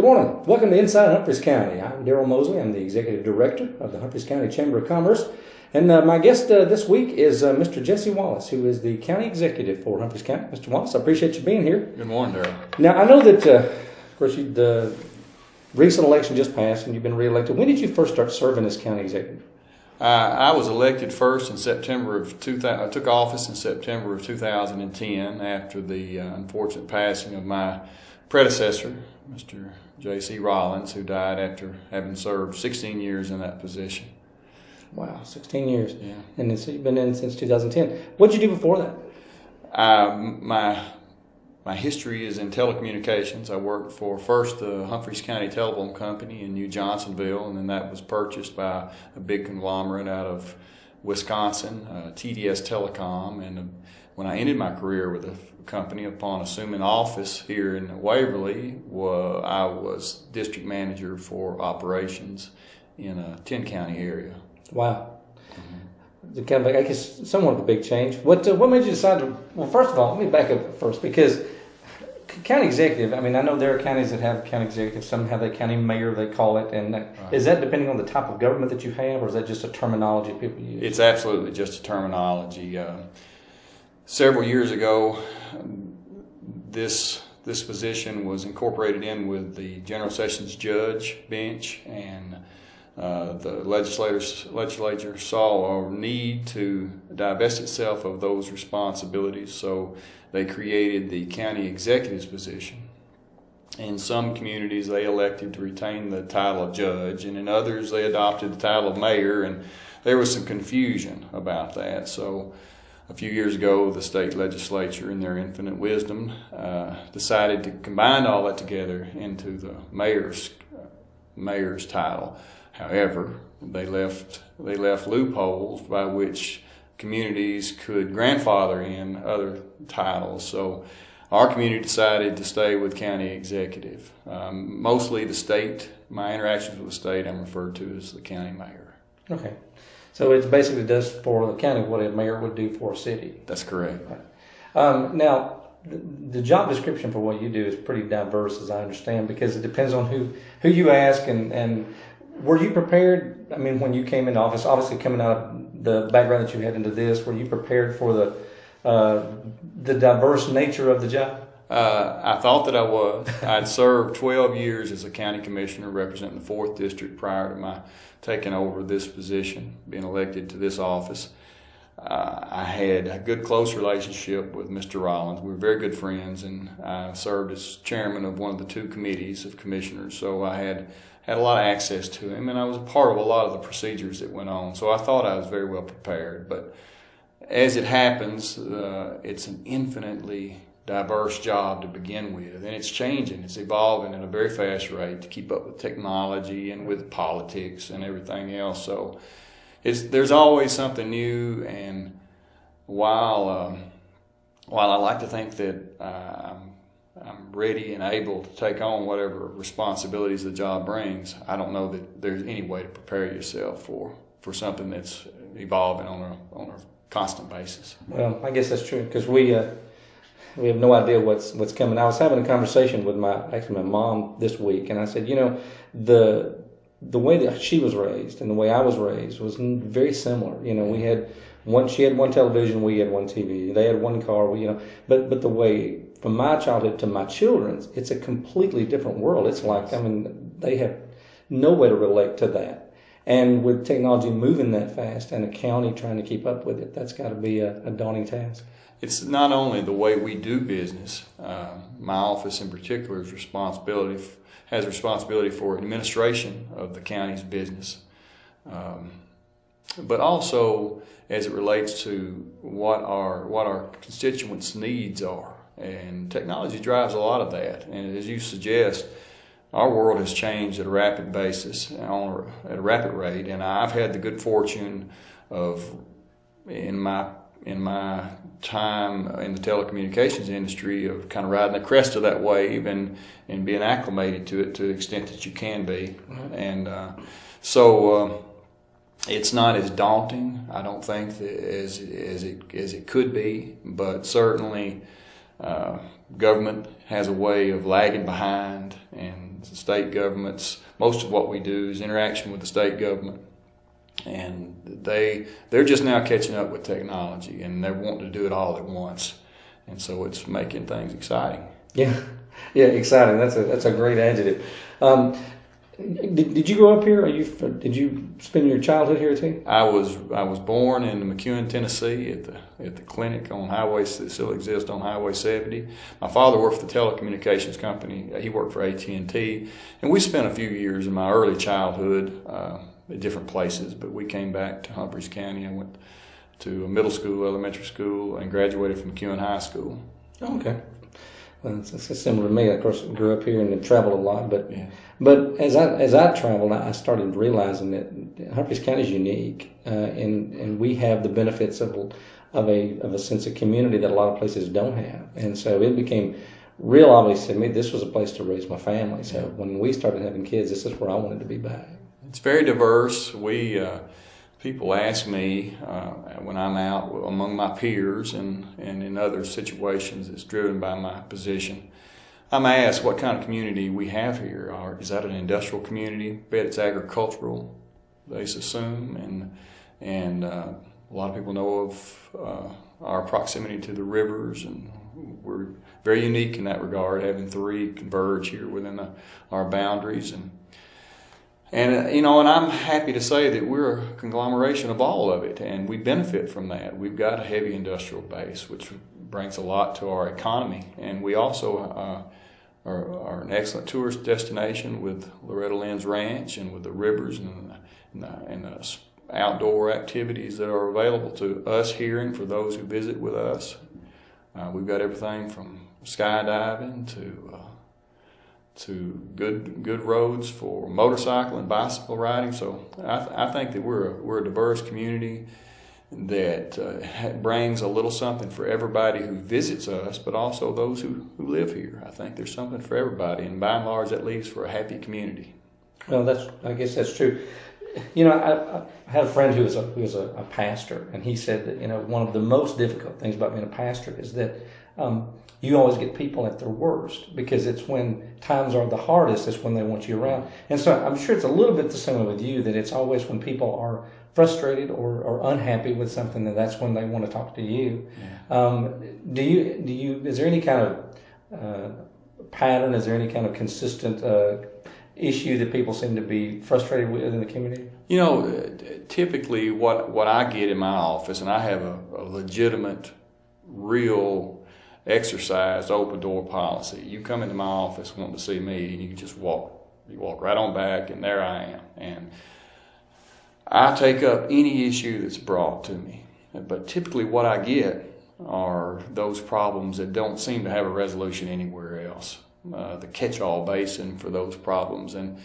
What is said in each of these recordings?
morning. Welcome to Inside Humphreys County. I'm Daryl Mosley. I'm the Executive Director of the Humphreys County Chamber of Commerce. And my guest this week is Mr. Jesse Wallace, who is the County Executive for Humphreys County. Mr. Wallace, I appreciate you being here. Good morning, Daryl. Now, I know that, of course, the recent election just passed and you've been reelected. When did you first start serving as County Executive? I was elected first in September of 2000. I took office in September of 2010 after the unfortunate passing of my predecessor, Mr. J.C. Rollins, who died after having served 16 years in that position. Wow, 16 years. Yeah. And you've been in since 2010. What did you do before that? My history is in telecommunications. I worked for first the Humphreys County Telephone Company in New Johnsonville, and then that was purchased by a big conglomerate out of Wisconsin, TDS Telecom. And when I ended my career with the company upon assuming office here in Waverly, I was district manager for operations in a 10-county area. Wow. Mm-hmm. Kind of, I guess, somewhat of a big change. What made you decide to, well, first of all, let me back up first, because county executive, I mean, I know there are counties that have county executive, some have the county mayor, they call it, and right. Is that depending on the type of government that you have, or is that just a terminology people use? It's absolutely just a terminology. Several years ago, this position was incorporated in with the General Sessions judge bench, and the legislature saw a need to divest itself of those responsibilities, so they created the county executive's position. In some communities, they elected to retain the title of judge, and in others, they adopted the title of mayor, and there was some confusion about that. So a few years ago, the state legislature, in their infinite wisdom, decided to combine all that together into the mayor's title. However, they left loopholes by which communities could grandfather in other titles. So our community decided to stay with county executive. Mostly the state, my interactions with the state, I'm referred to as the county mayor. Okay. So it basically does for the county what a mayor would do for a city. That's correct. Right. Now, the job description for what you do is pretty diverse, as I understand, because it depends on who you ask. And were you prepared? I mean, when you came into office, obviously coming out of the background that you had into this, were you prepared for the diverse nature of the job? I thought that I was. I'd served 12 years as a county commissioner representing the 4th District prior to my taking over this position, being elected to this office. I had a good close relationship with Mr. Rollins. We were very good friends, and I served as chairman of one of the 2 committees of commissioners, so I had a lot of access to him, and I was a part of a lot of the procedures that went on, so I thought I was very well prepared. But as it happens, it's an infinitely diverse job to begin with, and it's changing, it's evolving at a very fast rate to keep up with technology and with politics and everything else. So there's always something new, and while I like to think that I'm ready and able to take on whatever responsibilities the job brings, I don't know that there's any way to prepare yourself for something that's evolving on a constant basis. Well, I guess that's true, because we have no idea what's coming. I was having a conversation with my mom this week, and I said, the way that she was raised and the way I was raised was very similar. We had she had one television, we had one TV. They had one car, but the way from my childhood to my children's, it's a completely different world. It's like, they have no way to relate to that. And with technology moving that fast and a county trying to keep up with it, that's got to be a daunting task. It's not only the way we do business. My office in particular has responsibility for administration of the county's business, but also as it relates to what our constituents' needs are. And technology drives a lot of that. And as you suggest, our world has changed at a rapid basis, at a rapid rate. And I've had the good fortune of, in my time in the telecommunications industry, of kind of riding the crest of that wave and being acclimated to it to the extent that you can be. Mm-hmm. And so it's not as daunting, I don't think, as it could be, but certainly government has a way of lagging behind, and and the state governments. Most of what we do is interaction with the state government, and they're just now catching up with technology, and they're wanting to do it all at once, and so it's making things exciting. Yeah, exciting. That's a great adjective. Did you grow up here? Did you spend your childhood here too? I was born in McEwen, Tennessee, at the clinic on highway that still exists on Highway 70. My father worked for the telecommunications company. He worked for AT&T, and we spent a few years in my early childhood at different places. But we came back to Humphreys County. I went to a middle school, elementary school, and graduated from McEwen High School. Oh, okay. Well, it's similar to me. Of course, I grew up here and traveled a lot, but yeah. But as I traveled, I started realizing that Humphreys County is unique, and we have the benefits of a sense of community that a lot of places don't have. And so it became real obvious to me this was a place to raise my family. So when we started having kids, this is where I wanted to be back. It's very diverse. People ask me when I'm out among my peers and in other situations that's driven by my position. I'm asked what kind of community we have here. Is that an industrial community? I bet it's agricultural, they assume, and a lot of people know of our proximity to the rivers, and we're very unique in that regard, having three converge here within our boundaries, and I'm happy to say that we're a conglomeration of all of it, and we benefit from that. We've got a heavy industrial base, which brings a lot to our economy, and we also are an excellent tourist destination with Loretta Lynn's Ranch and with the rivers and the outdoor activities that are available to us here and for those who visit with us. We've got everything from skydiving to good roads for motorcycle and bicycle riding. So I think that we're a diverse community that brings a little something for everybody who visits us, but also those who live here. I think there's something for everybody, and by and large, that leaves for a happy community. Well, I guess that's true. I had a friend who was a pastor, and he said that one of the most difficult things about being a pastor is that you always get people at their worst, because it's when times are the hardest, it's when they want you around. And so I'm sure it's a little bit the same with you, that it's always when people are frustrated or unhappy with something, that's when they want to talk to you. Yeah. Is there any kind of pattern? Is there any kind of consistent issue that people seem to be frustrated with in the community? Typically what I get in my office, and I have a legitimate, real exercised open door policy. You come into my office wanting to see me, and you just walk right on back, and there I am. And I take up any issue that's brought to me. But typically what I get are those problems that don't seem to have a resolution anywhere else. The catch-all basin for those problems. And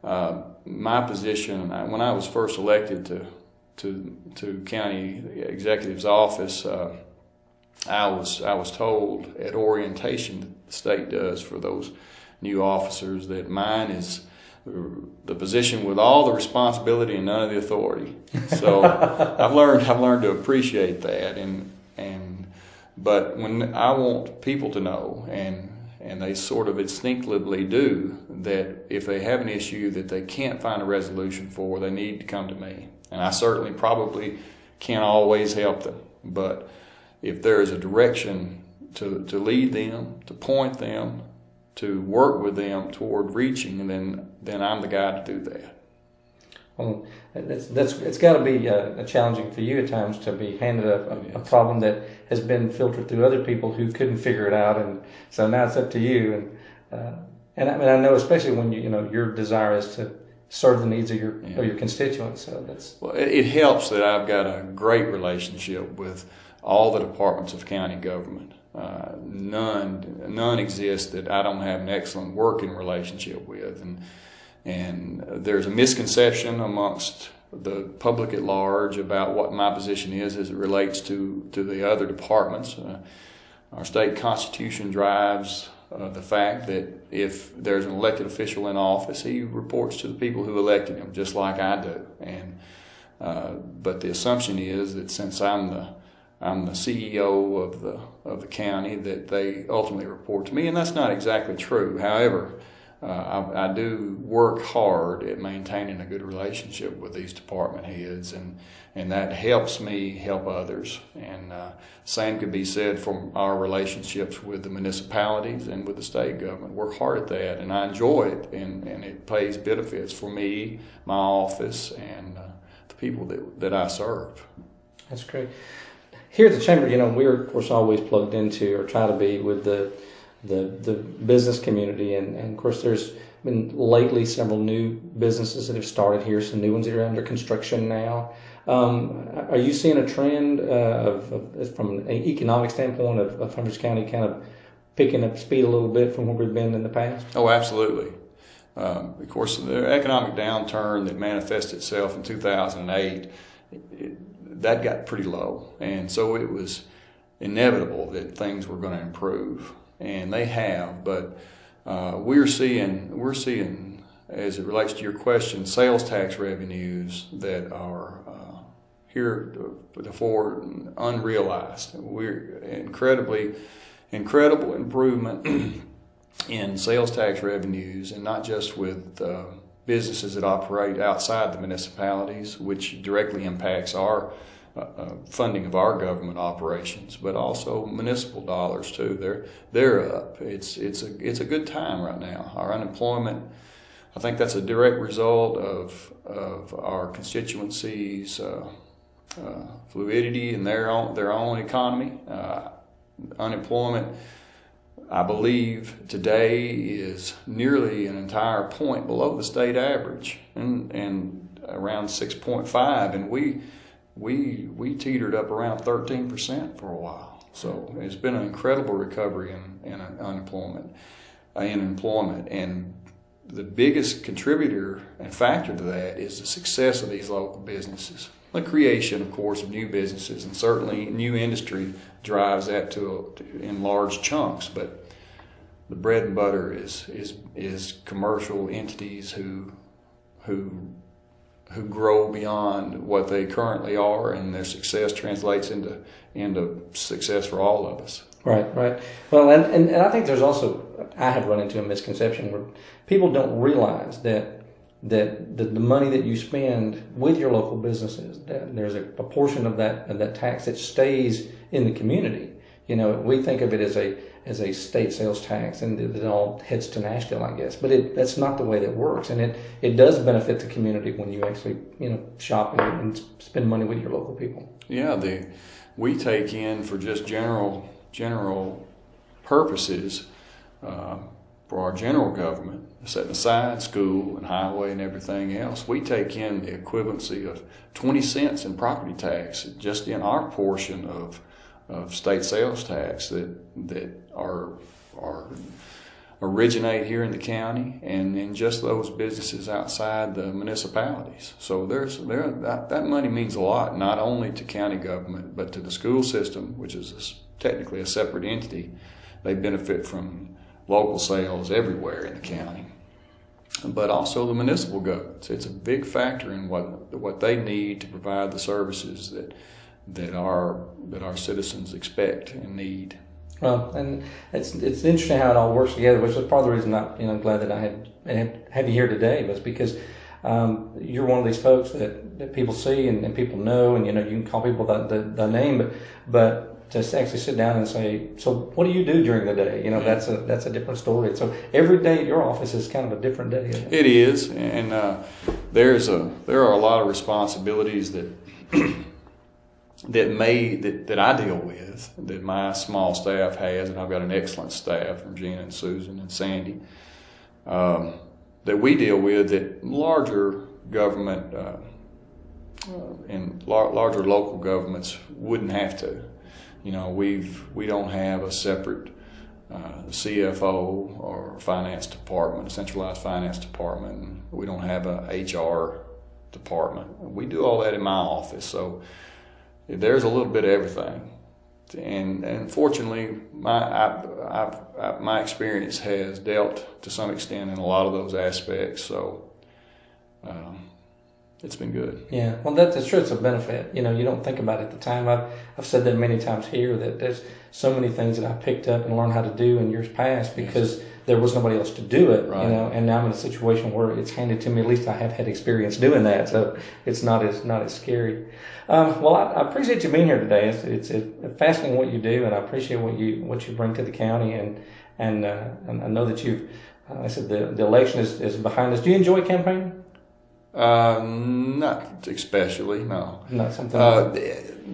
my position, when I was first elected to county executive's office, I was told at orientation that the state does for those new officers that mine is the position with all the responsibility and none of the authority. So I've learned to appreciate that, but when I want people to know, and they sort of instinctively do, that if they have an issue that they can't find a resolution for, they need to come to me. And I certainly probably can't always help them, but if there is a direction to lead them, to point them, to work with them toward reaching, then I'm the guy to do that. Well, it's got to be challenging for you at times to be handed a problem that has been filtered through other people who couldn't figure it out, and so now it's up to you. And I know, especially when your desire is to serve the needs of your constituents. So it helps that I've got a great relationship with all the departments of county government. None exist that I don't have an excellent working relationship with, and there's a misconception amongst the public at large about what my position is as it relates to the other departments. Our state constitution drives the fact that if there's an elected official in office, he reports to the people who elected him, just like I do. But the assumption is that since I'm the CEO of the county, that they ultimately report to me, and that's not exactly true. However, I do work hard at maintaining a good relationship with these department heads, and that helps me help others. And same could be said for our relationships with the municipalities and with the state government. Work hard at that, and I enjoy it, and it pays benefits for me, my office, and the people that I serve. That's great. Here at the Chamber, we're of course always plugged into, or try to be, with the business community, and of course there's been lately several new businesses that have started here, some new ones that are under construction now. Are you seeing a trend from an economic standpoint of Humphreys County kind of picking up speed a little bit from where we've been in the past? Oh, absolutely. Of course, the economic downturn that manifested itself in 2008, that got pretty low, and so it was inevitable that things were going to improve. And they have, but we're seeing, as it relates to your question, sales tax revenues that are heretofore unrealized. We're incredible improvement in sales tax revenues, and not just with businesses that operate outside the municipalities, which directly impacts our funding of our government operations, but also municipal dollars too. They're up. It's a good time right now. Our unemployment, I think that's a direct result of our constituencies' fluidity in their own economy. Unemployment, I believe, today is nearly an entire point below the state average, and around 6.5, and we teetered up around 13% for a while. So it's been an incredible recovery in unemployment, and the biggest contributor and factor to that is the success of these local businesses. The creation, of course, of new businesses, and certainly new industry drives that in large chunks. But the bread and butter is commercial entities who grow beyond what they currently are, and their success translates into success for all of us. Right. Well, and I think there's also, I have run into a misconception where people don't realize that the money that you spend with your local businesses, that there's a portion of that tax that stays in the community. We think of it as a state sales tax, and it all heads to Nashville, I guess. But that's not the way that works, and it does benefit the community when you actually shop and spend money with your local people. Yeah, we take in, for just general purposes, for our general government, setting aside school and highway and everything else, we take in the equivalency of 20 cents in property tax just in our portion of state sales tax that originate here in the county, and in just those businesses outside the municipalities. So that money means a lot, not only to county government, but to the school system, which is technically a separate entity. They benefit from local sales everywhere in the county, but also the municipal governments. It's a big factor in what they need to provide the services that our citizens expect and need. Well, and it's interesting how it all works together, which is part of the reason I'm glad that I had you here today, was because you're one of these folks that people see and people know, and you can call people the name, but to actually sit down and say, so what do you do during the day? That's a different story. So every day at your office is kind of a different day. Isn't it? It is, and there are a lot of responsibilities that I deal with, that my small staff has, and I've got an excellent staff from Gina and Susan and Sandy, that we deal with, that larger government and larger local governments wouldn't have to. We don't have a separate CFO or finance department, a centralized finance department. We don't have a HR department. We do all that in my office. So there's a little bit of everything, and fortunately, my experience has dealt to some extent in a lot of those aspects. So it's been good. Yeah, well, that's true. It's a benefit. You don't think about it at the time. I've said that many times here, that there's so many things that I picked up and learned how to do in years past because there was nobody else to do it, Right. you know. And now I'm in a situation where it's handed to me. At least I have had experience doing that, so it's not as scary. Well, I appreciate you being here today. It's fascinating what you do, and I appreciate what you bring to the county. And I know that you've. I said the election is behind us. Do you enjoy campaigning? Not especially, no. Not something.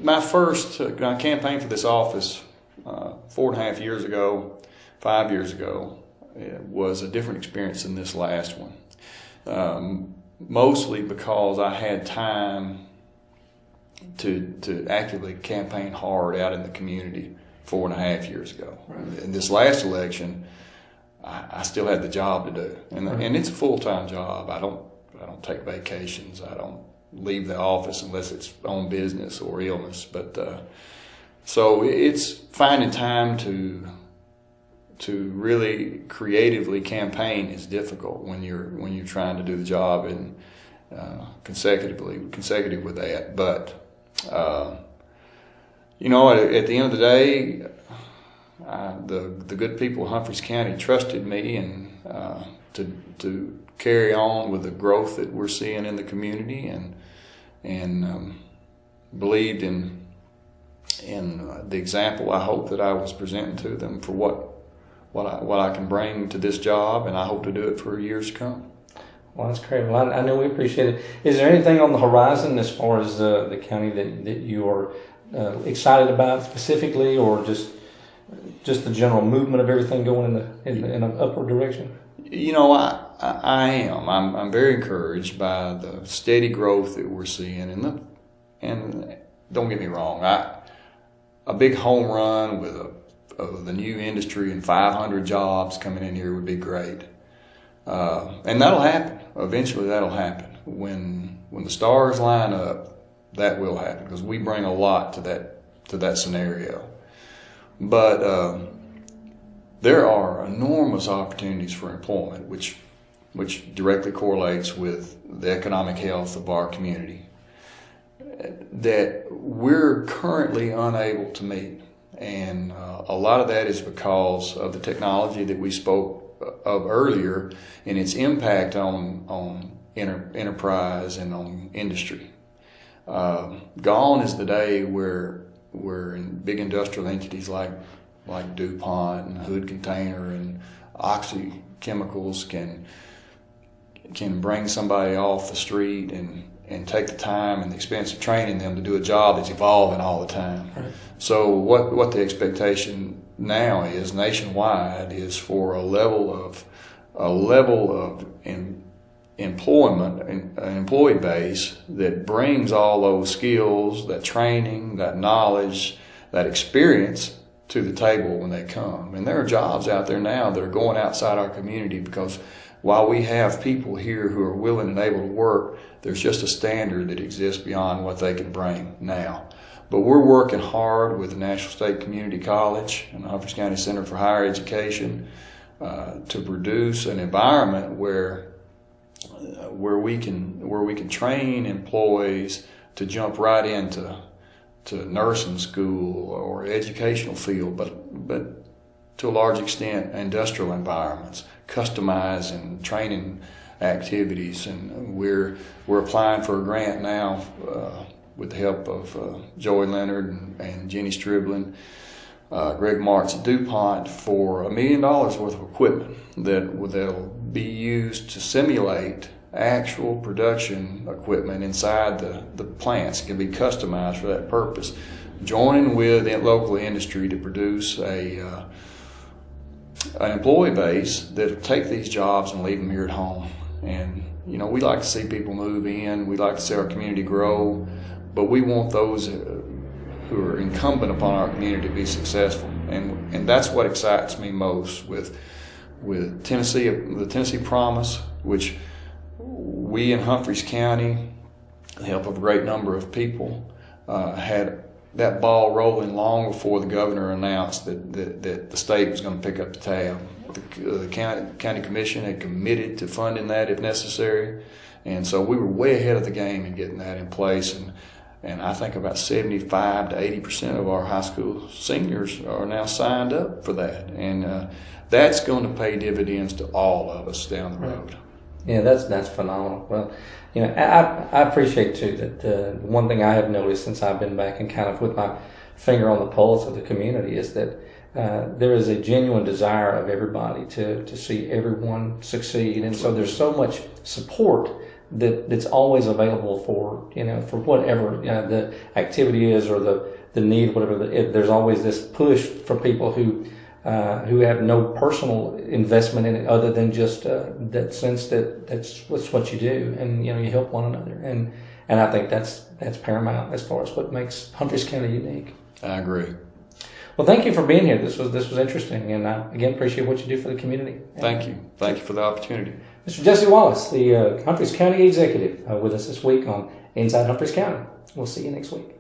My first campaign for this office 4.5 years ago, 5 years ago, it was a different experience than this last one. Mostly because I had time to actively campaign hard out in the community 4.5 years ago. Right. In this last election, I still had the job to do, and it's a full-time job. I don't take vacations. I don't leave the office unless it's on business or illness. But so it's finding time to really creatively campaign is difficult when you're trying to do the job and consecutive with that. But at the end of the day, the good people of Humphreys County trusted me and to carry on with the growth that we're seeing in the community, and believed in the example I hope that I was presenting to them for what I can bring to this job, and I hope to do it for years to come. Well, that's great. Well, I know we appreciate it. Is there anything on the horizon as far as the county that you are excited about specifically, or just the general movement of everything going in an upward direction? I am. I'm very encouraged by the steady growth that we're seeing, and don't get me wrong, a big home run with the new industry and 500 jobs coming in here would be great, and that'll happen. Eventually, that'll happen when the stars line up. That will happen because we bring a lot to that scenario, but. There are enormous opportunities for employment, which directly correlates with the economic health of our community, that we're currently unable to meet. And a lot of that is because of the technology that we spoke of earlier and its impact on enterprise and on industry. Gone is the day where in big industrial entities like DuPont and Hood Container and Oxy Chemicals can bring somebody off the street and take the time and the expense of training them to do a job that's evolving all the time. Right. So what the expectation now is nationwide is for a level of employment, an employee base that brings all those skills, that training, that knowledge, that experience to the table when they come. And there are jobs out there now that are going outside our community because while we have people here who are willing and able to work, there's just a standard that exists beyond what they can bring now. But we're working hard with the National State Community College and the Humphreys County Center for Higher Education to produce an environment where we can train employees to jump right into nursing school or educational field, but to a large extent industrial environments, customizing training activities. And we're applying for a grant now with the help of Joey Leonard and Jenny Striblin, Greg Martz at DuPont for $1 million worth of equipment that'll be used to simulate actual production equipment inside the plants. It can be customized for that purpose, joining with the local industry to produce an employee base that'll take these jobs and leave them here at home. And we like to see people move in, we like to see our community grow, but we want those who are incumbent upon our community to be successful, and that's what excites me most with Tennessee, the Tennessee Promise, which we in Humphreys County, with the help of a great number of people, had that ball rolling long before the governor announced that the state was going to pick up the tab. The county commission had committed to funding that if necessary, and so we were way ahead of the game in getting that in place. And And I think about 75 to 80% of our high school seniors are now signed up for that. And that's going to pay dividends to all of us down the road. Yeah, that's phenomenal. Well, I appreciate too that one thing I have noticed since I've been back and kind of with my finger on the pulse of the community is that there is a genuine desire of everybody to see everyone succeed, and so there's so much support that's always available for whatever the activity is or the need, whatever. There's always this push for people who have no personal investment in it other than just that sense that that's what you do, and you help one another, and I think that's paramount as far as what makes Humphreys County unique. I agree. Well, thank you for being here. This was interesting, and I again appreciate what you do for the community. Thank you for the opportunity. Mr. Jesse Wallace, the Humphreys County Executive, with us this week on Inside Humphreys County. We'll see you next week.